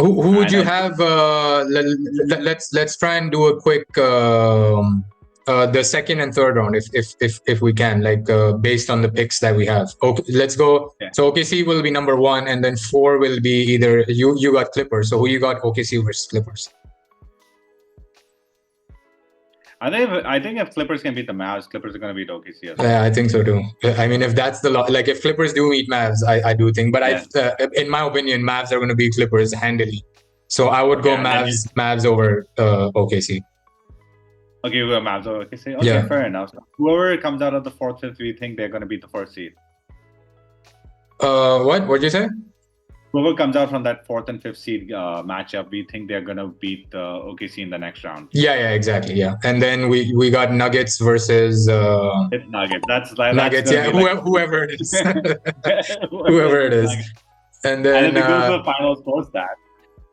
Who would And you I think have? Let's try and do a quick the second and third round if we can, like based on the picks that we have. Okay, let's go. yeah. So OKC will be number 1, and then 4 will be either you got Clippers. So who you got? OKC versus Clippers. I think if Clippers can beat the Mavs, Clippers are going to beat OKC as well. Yeah, I think so too. I mean, if that's the like, if Clippers do meet Mavs, I do think. But in my opinion, Mavs are going to beat Clippers handily. So I would go Mavs over OKC. Okay, we go Mavs over OKC. Okay, fair enough. So whoever comes out of the 4th, 5th, we think they're going to beat the 1st seed. What did you say? Whoever comes out from that 4th and 5th seed matchup, we think they're going to beat OKC in the next round. Yeah, exactly. Yeah, and then we got Nuggets versus it's Nuggets. That's Nuggets. Yeah, whoever it is, whoever it is. And then if it goes to the finals post that,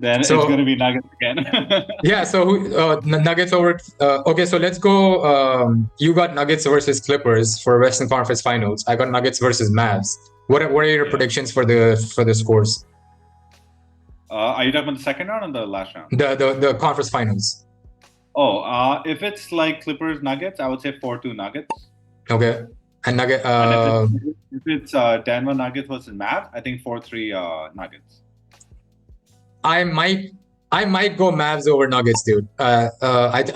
then it's going to be Nuggets again. Yeah. So Nuggets over. Okay, so let's go. You got Nuggets versus Clippers for Western Conference Finals. I got Nuggets versus Mavs. What are your predictions for the scores? Are you talking about the second round or the last round? The conference finals. Oh, if it's like Clippers Nuggets, I would say 4-2 Nuggets. Okay. And if it's Denver Nuggets versus Mavs, I think 4-3 Nuggets. I might go Mavs over Nuggets, dude. I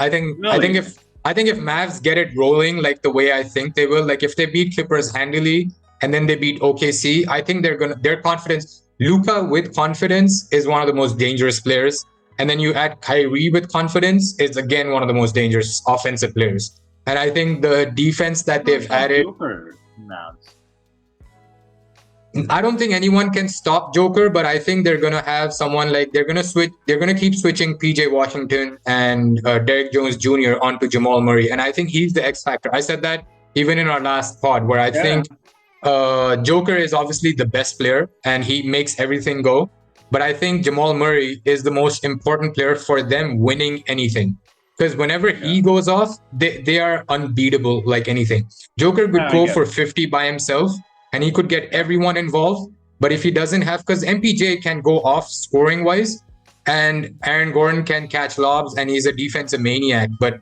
think if Mavs get it rolling like the way I think they will, like if they beat Clippers handily and then they beat OKC, I think their confidence. Luka with confidence is one of the most dangerous players. And then you add Kyrie with confidence, is again one of the most dangerous offensive players. And I think the defense that they've added. I don't think anyone can stop Joker, but I think they're going to have someone like they're going to keep switching PJ Washington and Derek Jones Jr. onto Jamal Murray. And I think he's the X factor. I said that even in our last pod where I think Joker is obviously the best player and he makes everything go. But I think Jamal Murray is the most important player for them winning anything. Because whenever he goes off, they are unbeatable like anything. Joker could go for 50 by himself and he could get everyone involved. But if he doesn't have, because MPJ can go off scoring wise and Aaron Gordon can catch lobs and he's a defensive maniac. But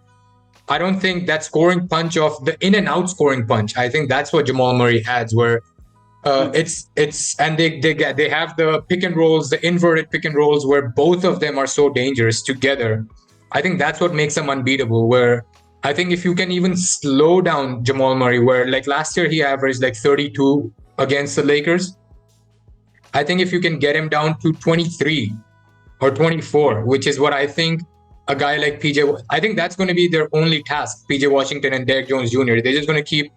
I don't think that scoring punch of the in and out scoring punch. I think that's what Jamal Murray adds, where it's and they have the pick and rolls, the inverted pick and rolls, where both of them are so dangerous together. I think that's what makes them unbeatable. Where I think if you can even slow down Jamal Murray, where like last year he averaged like 32 against the Lakers. I think if you can get him down to 23 or 24, which is what I think. A guy like PJ, I think that's going to be their only task, PJ Washington and Derek Jones Jr. They're just going to keep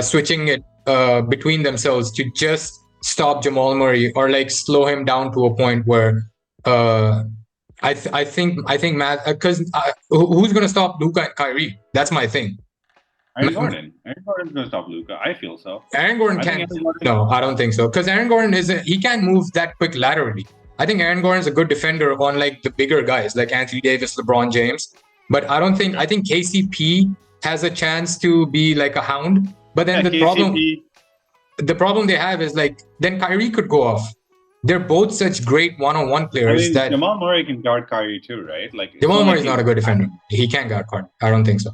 switching it between themselves to just stop Jamal Murray or like slow him down to a point where I think Matt, because who's going to stop Luka and Kyrie? That's my thing. Aaron Gordon's going to stop Luka. I feel so. Aaron Gordon can't. No, I don't think so. Because Aaron Gordon he can't move that quick laterally. I think Aaron Gordon's a good defender on like the bigger guys like Anthony Davis, LeBron James. But I think KCP has a chance to be like a hound. But then the problem they have is like then Kyrie could go off. They're both such great one-on-one players that Jamal Murray can guard Kyrie too, right? Like Jamal Murray's not a good defender. He can't guard Kyrie. I don't think so.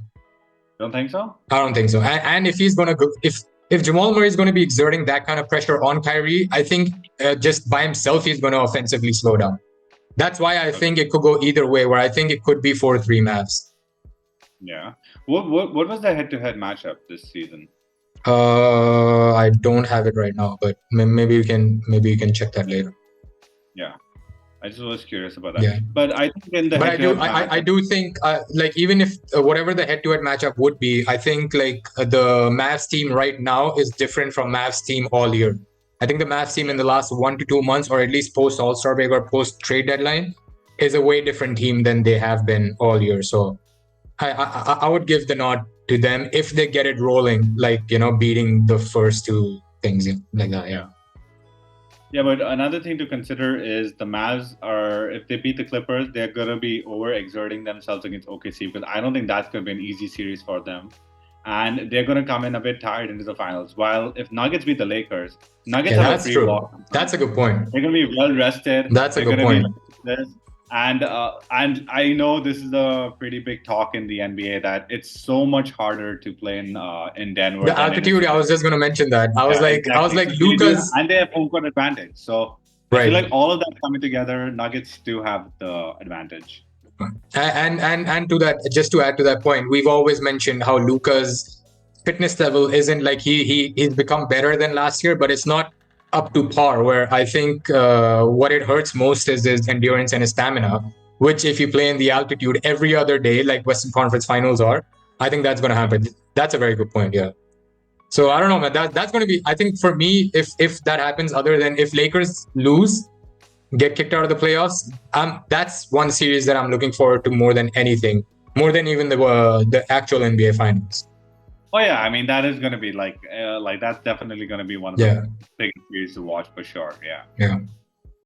Don't think so? I don't think so. And if he's gonna go, if Jamal Murray is going to be exerting that kind of pressure on Kyrie, I think just by himself, he's going to offensively slow down. That's why I think it could go either way, where I think it could be 4-3 Mavs. Yeah. What was the head-to-head matchup this season? I don't have it right now, but maybe you can check that later. Yeah. I just was curious about that. Yeah. But I think in the I do think like even if whatever the head-to-head matchup would be, I think like the Mavs team right now is different from Mavs team all year. I think the Mavs team in the last 1 to 2 months, or at least post All-Star break or post trade deadline, is a way different team than they have been all year. So I would give the nod to them if they get it rolling, like beating the first two things like that. Yeah. Yeah, but another thing to consider is the Mavs if they beat the Clippers, they're going to be overexerting themselves against OKC, because I don't think that's going to be an easy series for them. And they're going to come in a bit tired into the finals. While if Nuggets beat the Lakers, Nuggets have a free walk. That's a good point. They're going to be well rested. That's a good point. this. And I know this is a pretty big talk in the NBA that it's so much harder to play in Denver. The altitude, I was just going to mention that. I was like, exactly. Luka's, and they have home court advantage. So I feel like all of that coming together, Nuggets do have the advantage. And to that, just to add to that point, we've always mentioned how Luka's fitness level isn't like he's become better than last year, but it's not up to par. Where I think what it hurts most is his endurance and his stamina, which if you play in the altitude every other day, like Western Conference Finals are, I think that's going to happen. That's a very good point. Yeah. So I don't know, man. That's going to be. I think for me, if that happens, other than if Lakers lose, get kicked out of the playoffs, that's one series that I'm looking forward to more than anything, more than even the actual NBA Finals. Oh yeah, I mean that is going to be like that's definitely going to be one of the biggest series to watch for sure. Yeah. Yeah.